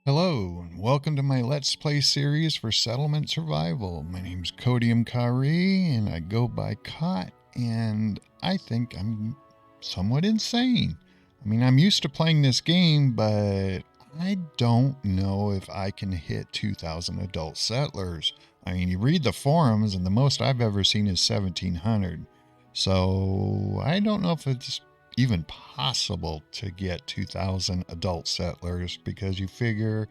Hello, and welcome to my Let's Play series for Settlement Survival. My name's Codium Kari, and I go by Cot, and I think I'm somewhat insane. I mean, I'm used to playing this game, but I don't know if I can hit 2,000 adult settlers. I mean, you read the forums, and the most I've ever seen is 1,700. So I don't know if it's even possible to get 2,000 adult settlers, because you figure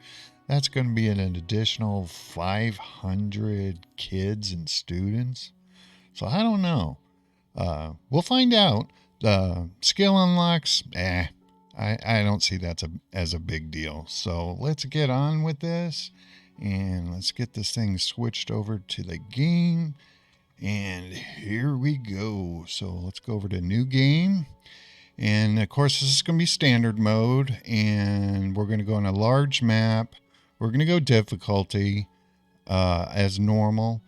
that's going to be an additional 500 kids and students. So I don't know. We'll find out. Skill unlocks, I don't see that as a big deal. So let's get on with this, and let's get this thing switched over to the game. And here we go. So let's go over to new game. And of course, this is going to be standard mode, and we're going to go on a large map. We're going to go difficulty as normal.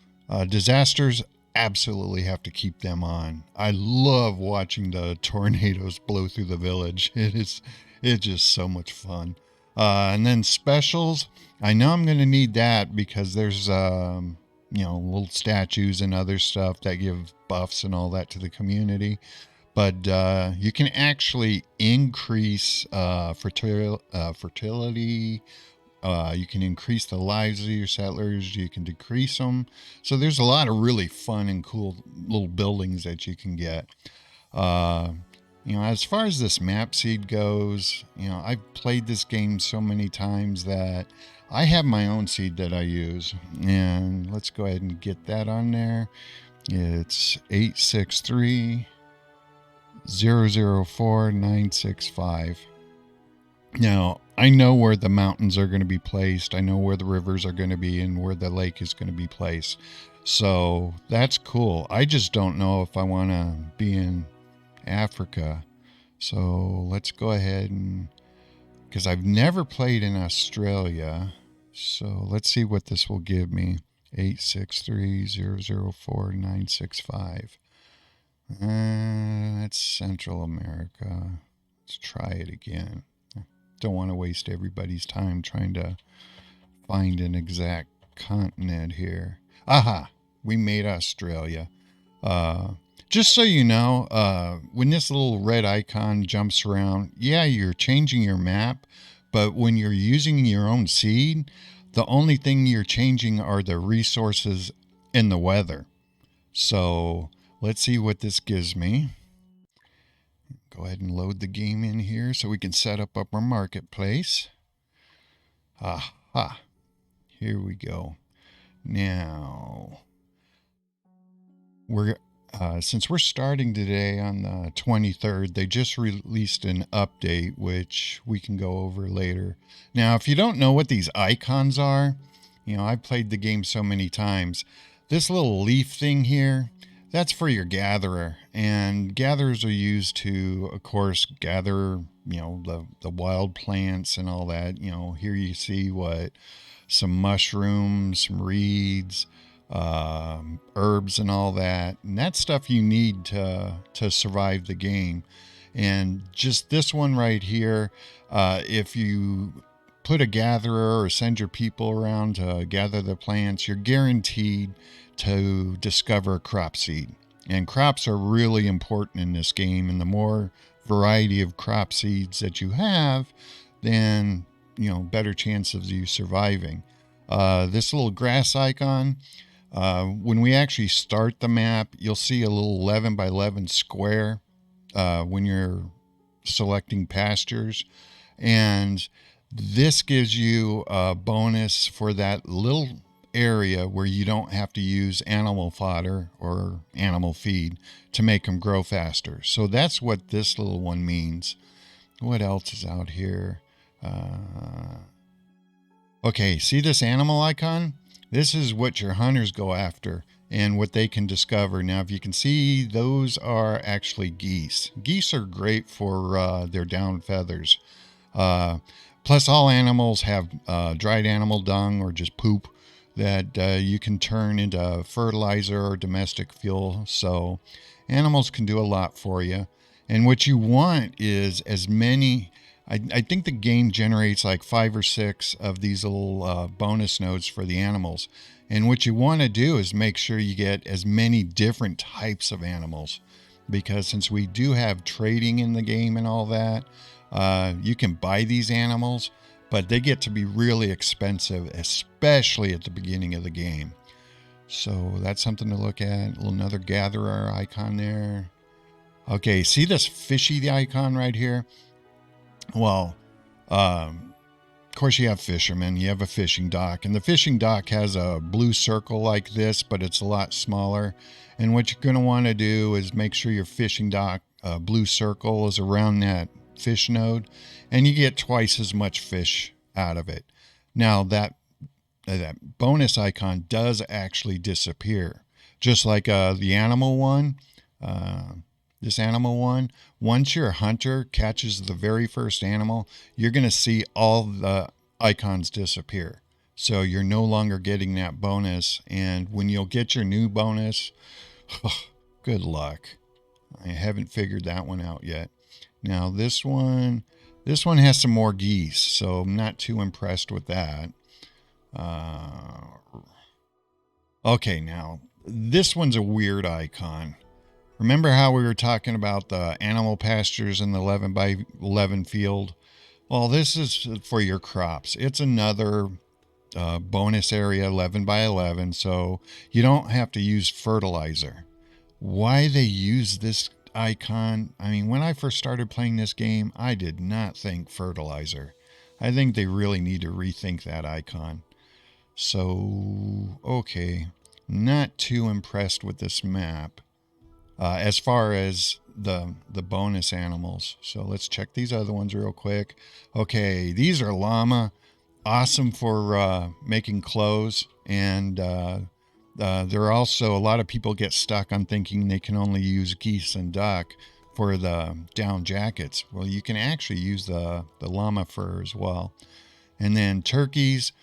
Disasters, absolutely have to keep them on. I love watching the tornadoes blow through the village. It's just so much fun. And then specials, I know I'm going to need that because there's little statues and other stuff that give buffs and all that to the community. But you can actually increase fertility. You can increase the lives of your settlers. You can decrease them. So there's a lot of really fun and cool little buildings that you can get. As far as this map seed goes, I've played this game so many times that I have my own seed that I use. And let's go ahead and get that on there. It's 863. 004965. Now, I know where the mountains are going to be placed. I know where the rivers are going to be and where the lake is going to be placed. So that's cool. I just don't know if I want to be in Africa. So let's go ahead and, because I've never played in Australia. So let's see what this will give me. 863004965. That's Central America. Let's try it again. Don't want to waste everybody's time trying to find an exact continent here. Aha! We made Australia. Just so you know, when this little red icon jumps around, yeah, you're changing your map, but when you're using your own seed, the only thing you're changing are the resources and the weather. So let's see what this gives me. Go ahead and load the game in here so we can set up our marketplace. Aha. Here we go. Now, since we're starting today on the 23rd, they just released an update, which we can go over later. Now, if you don't know what these icons are, I've played the game so many times. This little leaf thing here, that's for your gatherer, and gatherers are used to, of course, gather, the wild plants and all that. Here you see some mushrooms, some reeds, herbs and all that. And that's stuff you need to survive the game. And just this one right here, if you put a gatherer or send your people around to gather the plants, you're guaranteed to discover a crop seed. And crops are really important in this game, and the more variety of crop seeds that you have, then better chance of you surviving. This little grass icon, when we actually start the map, you'll see a little 11 by 11 square when you're selecting pastures, and this gives you a bonus for that little area where you don't have to use animal fodder or animal feed to make them grow faster. So that's what this little one means. What else is out here? Okay, see this animal icon? This is what your hunters go after and what they can discover. Now, if you can see, those are actually geese. Geese are great for their down feathers. Plus, all animals have dried animal dung or just poop that you can turn into fertilizer or domestic fuel. So animals can do a lot for you. And what you want is as many I think the game generates like 5 or 6 of these little bonus nodes for the animals. And what you want to do is make sure you get as many different types of animals. Because since we do have trading in the game and all that, you can buy these animals, but they get to be really expensive, especially at the beginning of the game. So that's something to look at. Another gatherer icon there. Okay, see this fishy icon right here? Well, of course you have fishermen, you have a fishing dock, and the fishing dock has a blue circle like this, but it's a lot smaller. And what you're going to want to do is make sure your fishing dock blue circle is around that fish node, and you get twice as much fish out of it. Now that bonus icon does actually disappear, just like the animal one. This animal one, once your hunter catches the very first animal, you're going to see all the icons disappear. So you're no longer getting that bonus. And when you'll get your new bonus, good luck. I haven't figured that one out yet. Now this one has some more geese, so I'm not too impressed with that. Okay, now this one's a weird icon. Remember how we were talking about the animal pastures in the 11 by 11 field? Well, this is for your crops. It's another bonus area, 11 by 11, so you don't have to use fertilizer. Why they use this icon? I mean, when I first started playing this game, I did not think fertilizer. I think they really need to rethink that icon. So, okay, not too impressed with this map. As far as the bonus animals. So let's check these other ones real quick. Okay, these are llama. Awesome for making clothes. And there are also, a lot of people get stuck on thinking they can only use geese and duck for the down jackets. Well, you can actually use the llama fur as well. And then turkeys.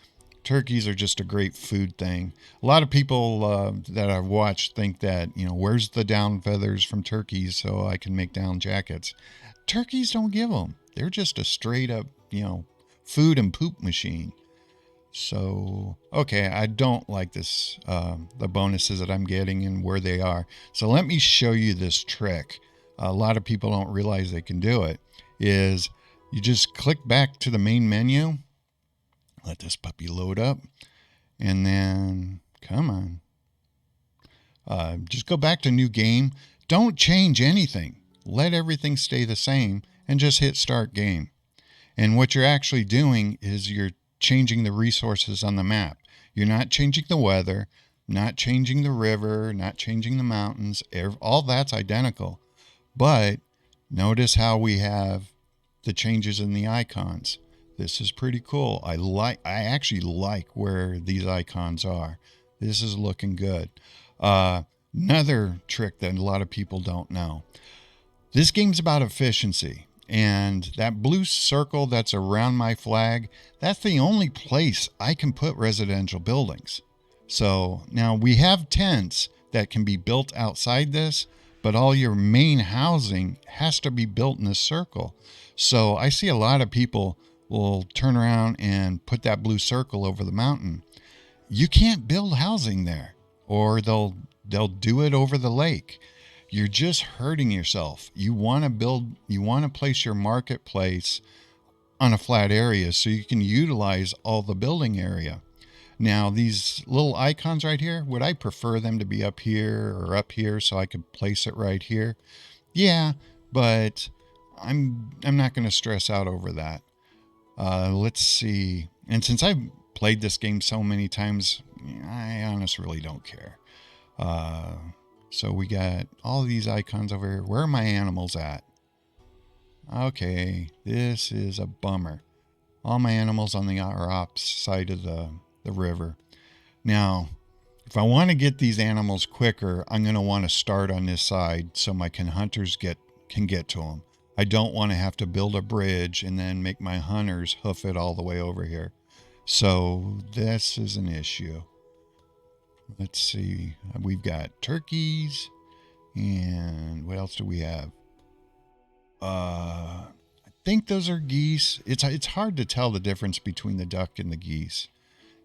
Turkeys are just a great food thing. A lot of people that I've watched think that, where's the down feathers from turkeys so I can make down jackets? Turkeys don't give them. They're just a straight up, food and poop machine. So, okay, I don't like this, the bonuses that I'm getting and where they are. So let me show you this trick. A lot of people don't realize they can do it. Is you just click back to the main menu. Let this puppy load up. And then, come on. Just go back to new game. Don't change anything. Let everything stay the same and just hit start game. And what you're actually doing is you're changing the resources on the map. You're not changing the weather, not changing the river, not changing the mountains. All that's identical. But notice how we have the changes in the icons. This is pretty cool. I actually like where these icons are. This is looking good. Another trick that a lot of people don't know. This game's about efficiency. And that blue circle that's around my flag, that's the only place I can put residential buildings. So now we have tents that can be built outside this, but all your main housing has to be built in a circle. So I see a lot of people will turn around and put that blue circle over the mountain. You can't build housing there, or they'll do it over the lake. You're just hurting yourself. You want to place your marketplace on a flat area so you can utilize all the building area. Now, these little icons right here, would I prefer them to be up here or up here so I could place it right here? Yeah, but I'm not going to stress out over that. Let's see. And since I've played this game so many times, I honestly really don't care. So we got all these icons over here. Where are my animals at? Okay, this is a bummer. All my animals on the opposite side of the river. Now, if I want to get these animals quicker, I'm going to want to start on this side so my hunters can get to them. I don't want to have to build a bridge and then make my hunters hoof it all the way over here. So this is an issue. Let's see. We've got turkeys. And what else do we have? I think those are geese. It's hard to tell the difference between the duck and the geese.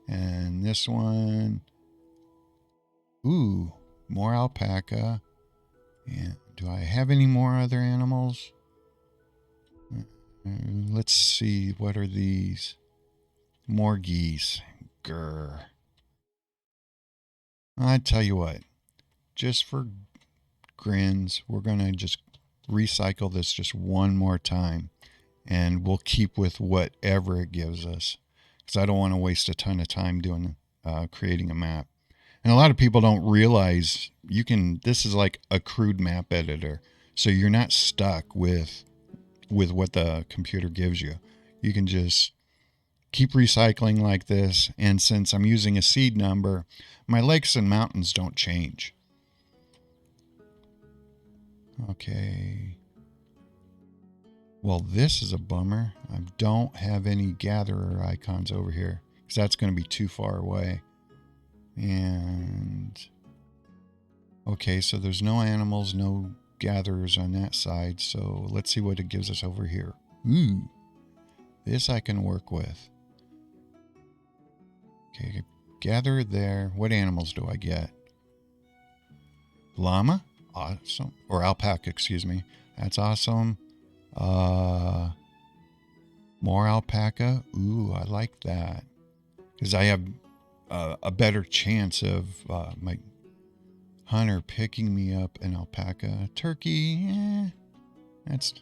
And this one, ooh, more alpaca. And do I have any more other animals? Let's see. What are these? More geese. Grr. I tell you what, just for grins, we're going to just recycle this just one more time. And we'll keep with whatever it gives us. Because I don't want to waste a ton of time doing creating a map. And a lot of people don't realize this is like a crude map editor. So you're not stuck with what the computer gives you. You can just keep recycling like this. And since I'm using a seed number, my lakes and mountains don't change. Okay. Well, this is a bummer. I don't have any gatherer icons over here because that's going to be too far away. And okay, so there's no animals, no gatherers on that side. So let's see what it gives us over here. Ooh, this I can work with. Okay, gather there. What animals do I get? Llama? Awesome. Or alpaca, excuse me. That's awesome. More alpaca. Ooh, I like that. Because I have a better chance of my hunter picking me up an alpaca. Turkey, that's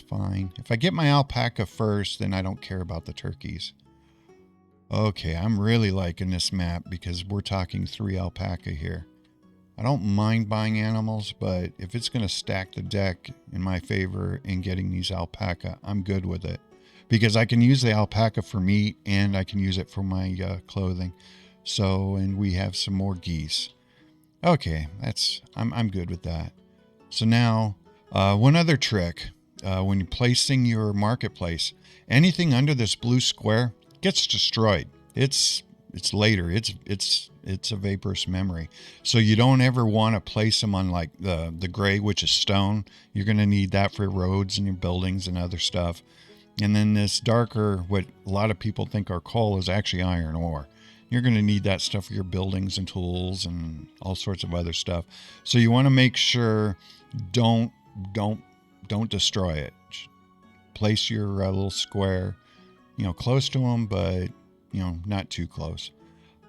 fine. If I get my alpaca first, then I don't care about the turkeys. Okay, I'm really liking this map because we're talking 3 alpaca here. I don't mind buying animals, but if it's going to stack the deck in my favor in getting these alpaca, I'm good with it. Because I can use the alpaca for meat and I can use it for my clothing. So, and we have some more geese. Okay, I'm good with that. So now, one other trick. When you're placing your marketplace, anything under this blue square gets destroyed. It's later. It's a vaporous memory. So you don't ever want to place them on like the gray, which is stone. You're going to need that for roads and your buildings and other stuff. And then this darker, what a lot of people think are coal, is actually iron ore. You're going to need that stuff for your buildings and tools and all sorts of other stuff. So you want to make sure don't destroy it. Place your little square, close to them, but not too close.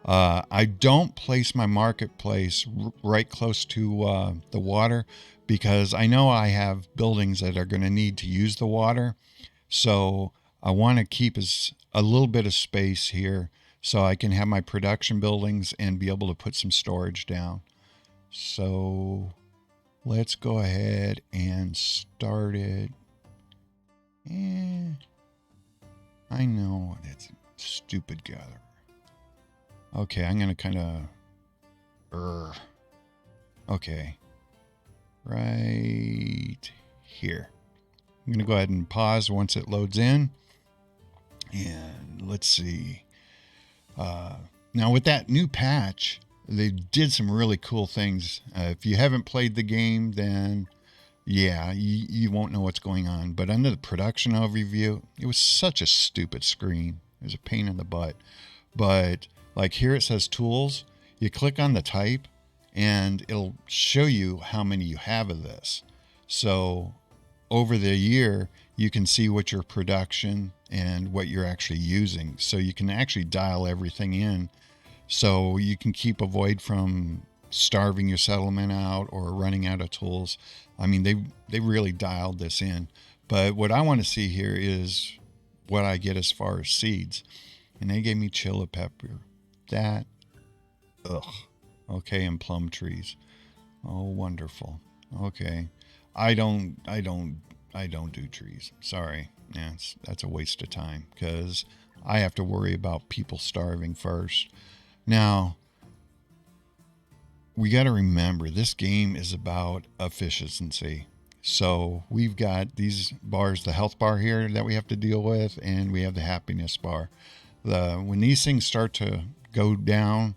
I don't place my marketplace right close to the water because I know I have buildings that are going to need to use the water. So I want to keep a little bit of space here so I can have my production buildings and be able to put some storage down. So let's go ahead and start it. I know it's stupid gatherer. Okay, I'm going to kind of... Okay. Right here. I'm going to go ahead and pause once it loads in. And let's see. Now with that new patch, they did some really cool things. If you haven't played the game, then yeah, you won't know what's going on. But under the production overview, it was such a stupid screen. It was a pain in the butt. But like here it says tools. You click on the type and it'll show you how many you have of this. So over the year, you can see what your production and what you're actually using. So you can actually dial everything in. So you can keep a void from starving your settlement out or running out of tools. I mean, they really dialed this in. But what I want to see here is what I get as far as seeds. And they gave me chili pepper. That, okay, and plum trees. Oh, wonderful. Okay. I don't do trees. Sorry. Yeah, that's a waste of time because I have to worry about people starving first. Now, we got to remember this game is about efficiency. So we've got these bars, the health bar here that we have to deal with, and we have the happiness bar. When these things start to go down,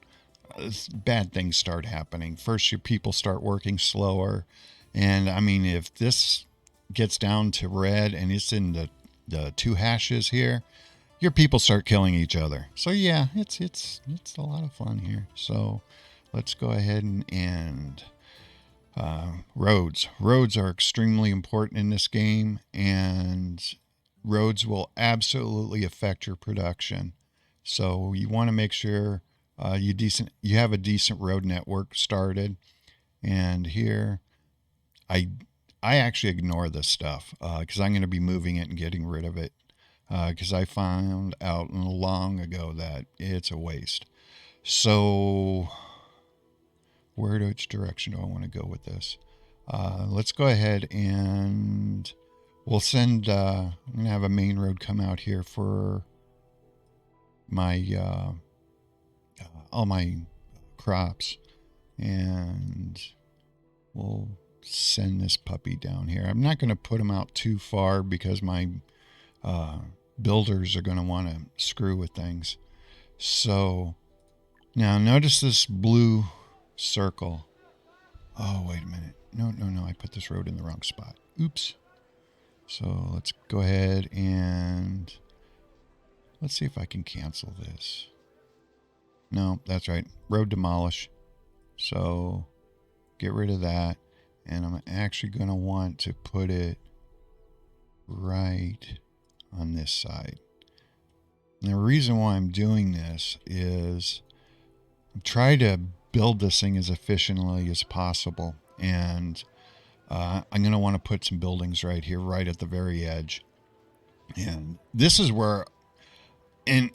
bad things start happening. First, your people start working slower. And I mean, if this gets down to red and it's in the the 2 hashes here, your people start killing each other. So yeah, it's a lot of fun here. So let's go ahead and roads. Roads are extremely important in this game, and roads will absolutely affect your production. So you want to make sure you have a decent road network started. And here, I I actually ignore this stuff because I'm going to be moving it and getting rid of it because I found out long ago that it's a waste. So which direction do I want to go with this? Let's go ahead and we'll send. I'm going to have a main road come out here for my all my crops, and we'll send this puppy down here. I'm not going to put him out too far because my builders are going to want to screw with things. So now notice this blue circle. Oh, wait a minute. No. I put this road in the wrong spot. Oops. So let's go ahead and let's see if I can cancel this. No, that's right. Road demolish. So get rid of that. And I'm actually going to want to put it right on this side. And the reason why I'm doing this is I'm trying to build this thing as efficiently as possible. And I'm going to want to put some buildings right here, right at the very edge. And this is where, and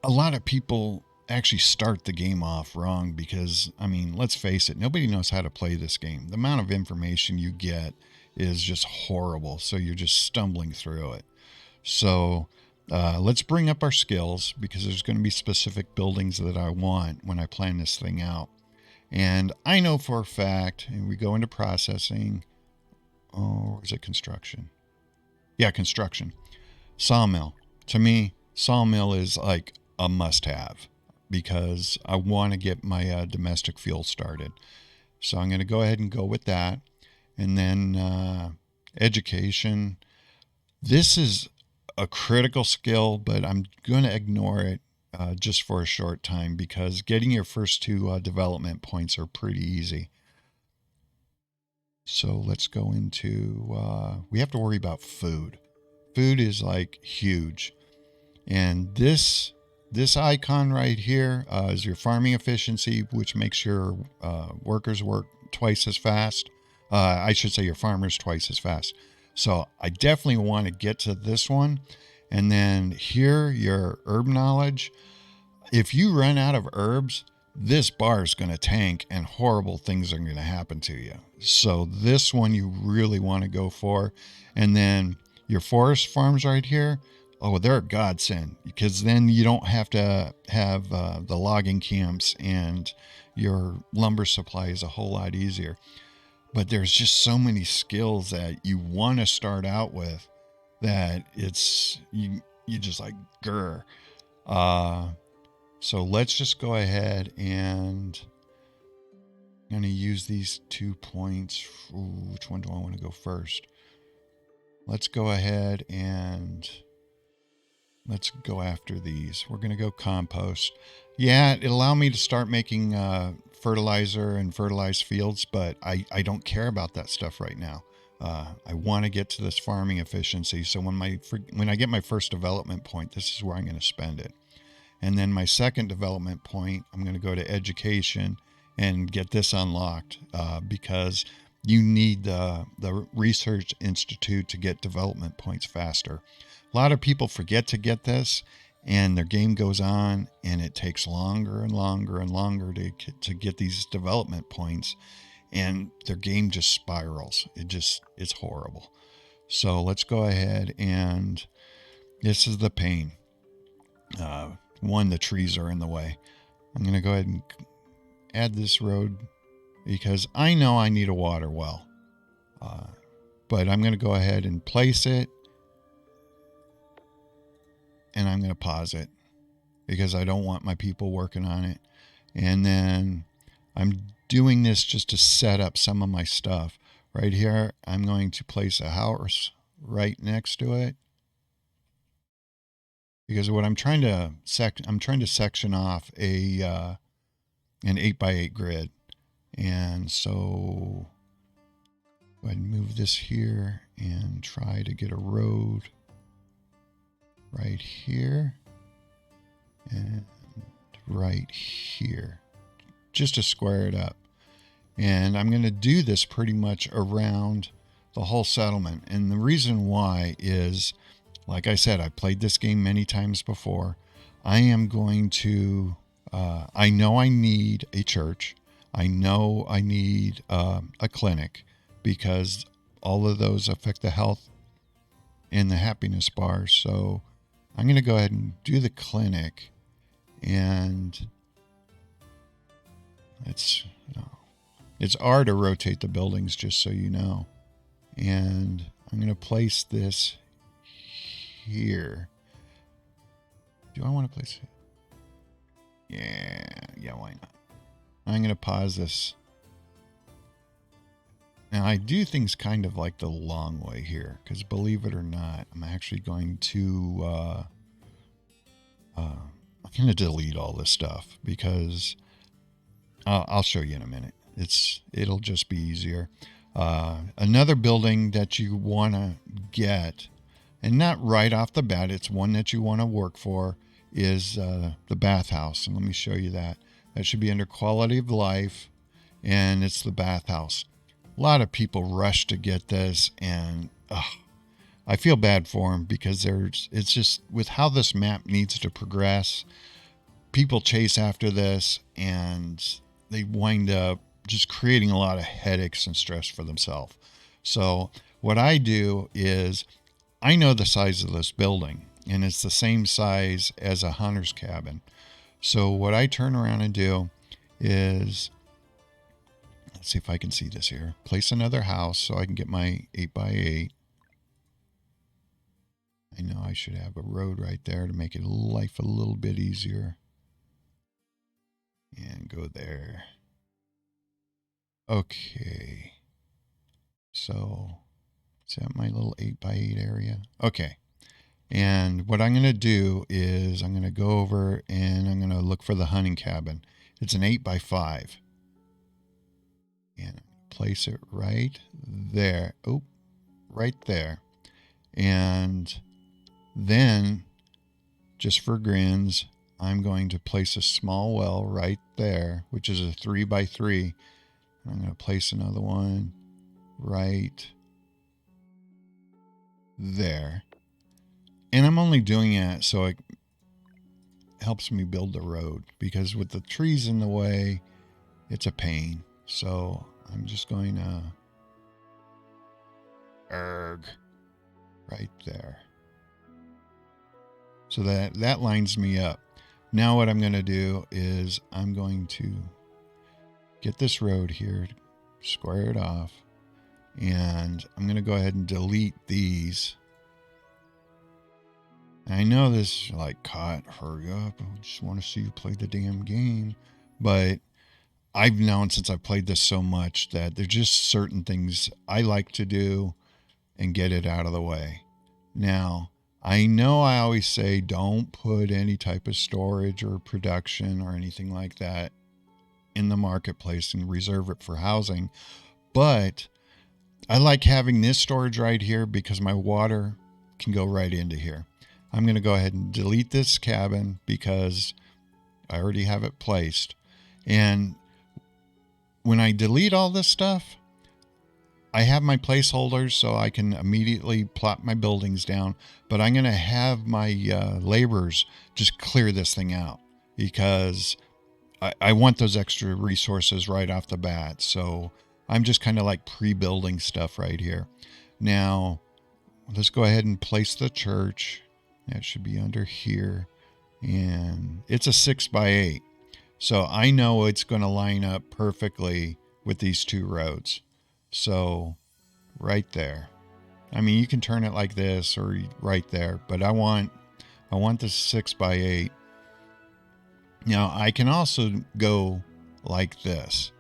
a lot of people actually start the game off wrong because, I mean, let's face it, nobody knows how to play this game. The amount of information you get is just horrible. So you're just stumbling through it. So let's bring up our skills because there's going to be specific buildings that I want when I plan this thing out. And I know for a fact, and we go into processing. Oh, is it construction? Yeah, construction. Sawmill. To me, sawmill is like a must-have because I want to get my domestic fuel started. So I'm going to go ahead and go with that. And then education. This is a critical skill, but I'm going to ignore it just for a short time because getting your first 2 development points are pretty easy. So let's go into, we have to worry about food. Food is like huge. And this icon right here is your farming efficiency, which makes your workers work twice as fast. I should say your farmers twice as fast. So I definitely want to get to this one. And then here, your herb knowledge. If you run out of herbs, this bar is going to tank and horrible things are going to happen to you. So this one you really want to go for. And then your forest farms right here. Oh, they're a godsend because then you don't have to have the logging camps and your lumber supply is a whole lot easier. But there's just so many skills that you want to start out with that it's you just like grr. So let's just go ahead and I'm going to use these 2 points. Ooh, which one do I want to go first? Let's go ahead and let's go after these. We're going to go compost. Yeah, it'll allow me to start making fertilizer and fertilized fields, but I don't care about that stuff right now. I want to get to this farming efficiency. So when I get my first development point, this is where I'm going to spend it. And then my second development point, I'm going to go to education and get this unlocked because you need the Research Institute to get development points faster. A lot of people forget to get this, and their game goes on, and it takes longer and longer and longer to get these development points, and their game just spirals. It's horrible. So let's go ahead, and this is the pain. One, the trees are in the way. I'm going to go ahead and add this road because I know I need a water well. But I'm going to go ahead and place it. And I'm going to pause it because I don't want my people working on it. And then I'm doing this just to set up some of my stuff. Right here, I'm going to place a house right next to it. because what I'm trying to section off an 8x8 grid. And so go ahead and move this here and try to get a road right here and right here, just to square it up. And I'm going to do this pretty much around the whole settlement. And the reason why is, like I said, I've played this game many times before. I am going to, I know I need a church. I know I need a clinic, because all of those affect the health and the happiness bar. So I'm going to go ahead and do the clinic, and it's R to rotate the buildings, just so you know. And I'm going to place this here. Do I want to place it? Yeah, why not? I'm going to pause this. Now, I do things kind of like the long way here, because believe it or not, I'm actually going to I'm going to delete all this stuff, because I'll show you in a minute. It'll just be easier. Another building that you want to get, and not right off the bat, it's one that you want to work for, is the bathhouse. And let me show you that. That should be under quality of life, and it's the bathhouse. A lot of people rush to get this, and I feel bad for them, because it's just, with how this map needs to progress, people chase after this and they wind up just creating a lot of headaches and stress for themselves. So what I do is, I know the size of this building, and it's the same size as a hunter's cabin. So what I turn around and do is, let's see if I can see this here, place another house so I can get my 8x8. I know I should have a road right there to make life a little bit easier. And go there. Okay. So, is that my little 8x8 area? Okay. And what I'm going to do is, I'm going to go over and I'm going to look for the hunting cabin. It's an 8x5. And place it right there. Oh, right there. And then, just for grins, I'm going to place a small well right there, which is a 3x3. I'm going to place another one right there. And I'm only doing it so it helps me build the road, because with the trees in the way, it's a pain. So I'm just going to right there. So that lines me up. Now what I'm going to do is, I'm going to get this road here, square it off, and I'm going to go ahead and delete these. And I know this is like, Cot, hurry up, I just want to see you play the damn game. But I've known since I've played this so much that there's just certain things I like to do and get it out of the way. Now, I know I always say don't put any type of storage or production or anything like that in the marketplace and reserve it for housing. But I like having this storage right here, because my water can go right into here. I'm going to go ahead and delete this cabin because I already have it placed. And when I delete all this stuff, I have my placeholders so I can immediately plot my buildings down, but I'm going to have my laborers just clear this thing out, because I want those extra resources right off the bat. So I'm just kind of like pre-building stuff right here. Now, let's go ahead and place the church. That should be under here. And it's a 6x8. So I know it's going to line up perfectly with these two roads. So right there. I mean, you can turn it like this or right there, but I want the 6x8. Now I can also go like this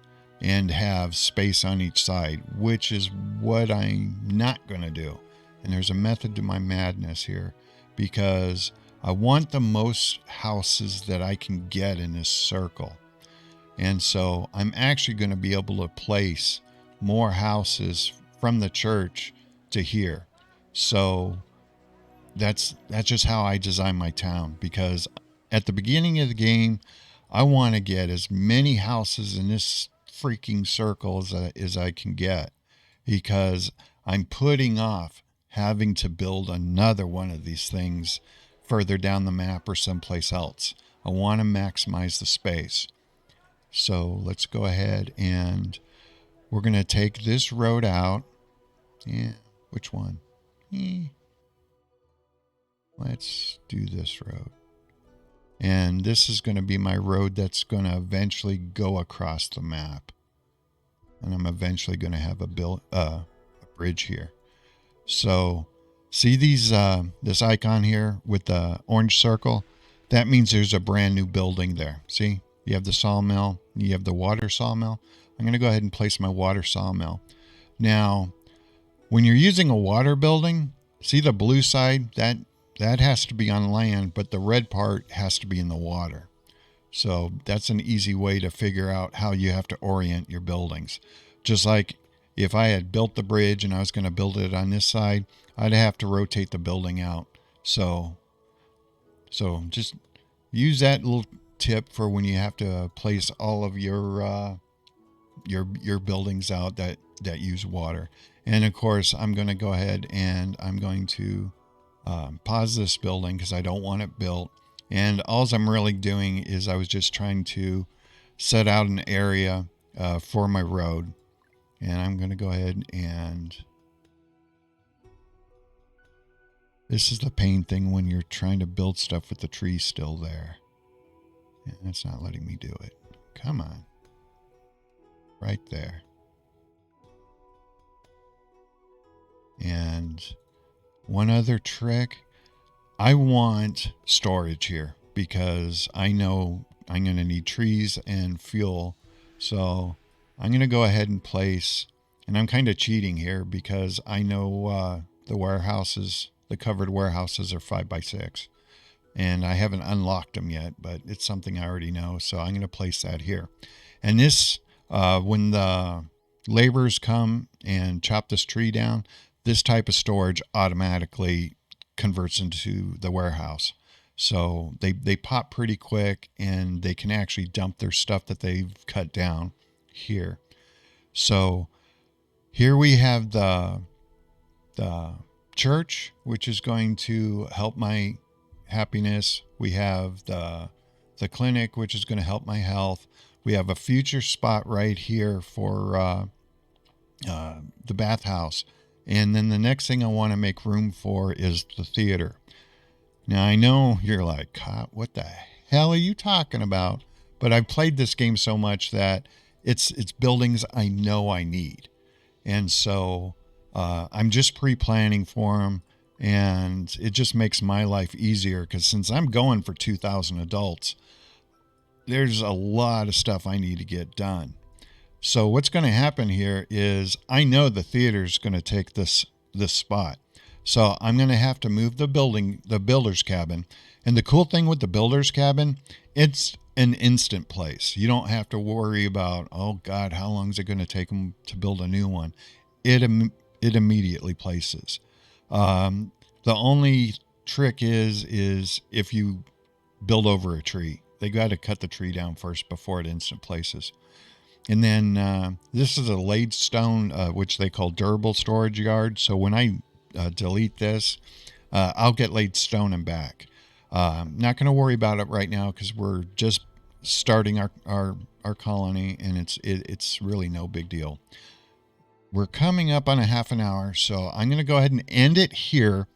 and have space on each side, which is what I'm not going to do. And there's a method to my madness here, because I want the most houses that I can get in this circle. And so I'm actually going to be able to place more houses from the church to here. So that's just how I design my town, because at the beginning of the game, I want to get as many houses in this freaking circle as I can get, because I'm putting off having to build another one of these things further down the map or someplace else. I want to maximize the space. So let's go ahead and we're going to take this road out. Yeah, which one? Let's do this road. And this is going to be my road that's going to eventually go across the map. And I'm eventually going to have a bridge here. So see these this icon here with the orange circle? That means there's a brand new building there. See? You have the sawmill. You have the water sawmill. I'm going to go ahead and place my water sawmill. Now, when you're using a water building, see the blue side? That has to be on land, but the red part has to be in the water. So that's an easy way to figure out how you have to orient your buildings. Just like if I had built the bridge and I was going to build it on this side, I'd have to rotate the building out. So just use that little tip for when you have to place all of your buildings out that use water. And of course, I'm going to go ahead and I'm going to pause this building because I don't want it built. And all I'm really doing is I was just trying to set out an area for my road. And I'm going to go ahead and this is the pain thing when you're trying to build stuff with the trees still there. Yeah, that's not letting me do it. Come on. Right there. And one other trick. I want storage here because I know I'm going to need trees and fuel. So I'm going to go ahead and place, and I'm kind of cheating here because I know the warehouses, the covered warehouses are 5x6. And I haven't unlocked them yet, but it's something I already know. So I'm going to place that here. And this, when the laborers come and chop this tree down, this type of storage automatically converts into the warehouse. So they pop pretty quick and they can actually dump their stuff that they've cut down here. So here we have the church, which is going to help my happiness. We have the clinic, which is going to help my health. We have a future spot right here for the bathhouse. And then the next thing I want to make room for is the theater. Now, I know you're like, what the hell are you talking about? But I've played this game so much that it's buildings I know I need. And so I'm just pre-planning for them. And it just makes my life easier because since I'm going for 2,000 adults, there's a lot of stuff I need to get done. So what's going to happen here is I know the theater's going to take this spot. So I'm going to have to move the builder's cabin. And the cool thing with the builder's cabin, it's an instant place. You don't have to worry about, oh God, how long is it going to take them to build a new one? It immediately places. The only trick is if you build over a tree, they got to cut the tree down first before it instant places. And then this is a laid stone, which they call durable storage yard. So when I delete this, I'll get laid stone and back. Not going to worry about it right now because we're just starting our colony, and it's really no big deal. We're coming up on a half an hour, so I'm going to go ahead and end it here.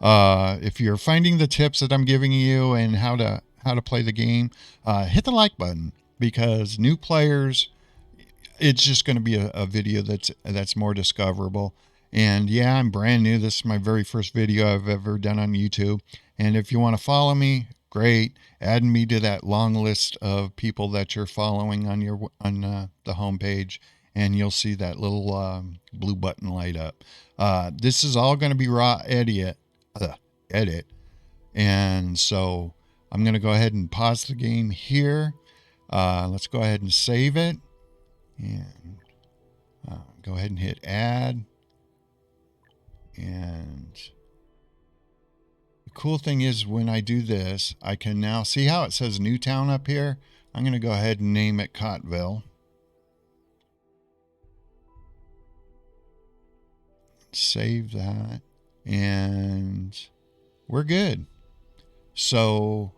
If you're finding the tips that I'm giving you and how to play the game, hit the like button because new players, it's just going to be a video that's more discoverable. And yeah, I'm brand new. This is my very first video I've ever done on YouTube. And if you want to follow me, great. Add me to that long list of people that you're following on the homepage, and you'll see that little blue button light up. This is all going to be raw edit. And so I'm going to go ahead and pause the game here. Let's go ahead and save it. And go ahead and hit add. And the cool thing is when I do this, I can now see how it says Newtown up here. I'm going to go ahead and name it Cottville. Save that. And we're good. So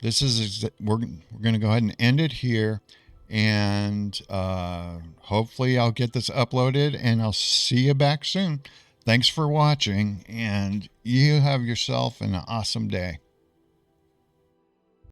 this is, we're going to go ahead and end it here. And hopefully I'll get this uploaded, and I'll see you back soon. Thanks for watching, and you have yourself an awesome day.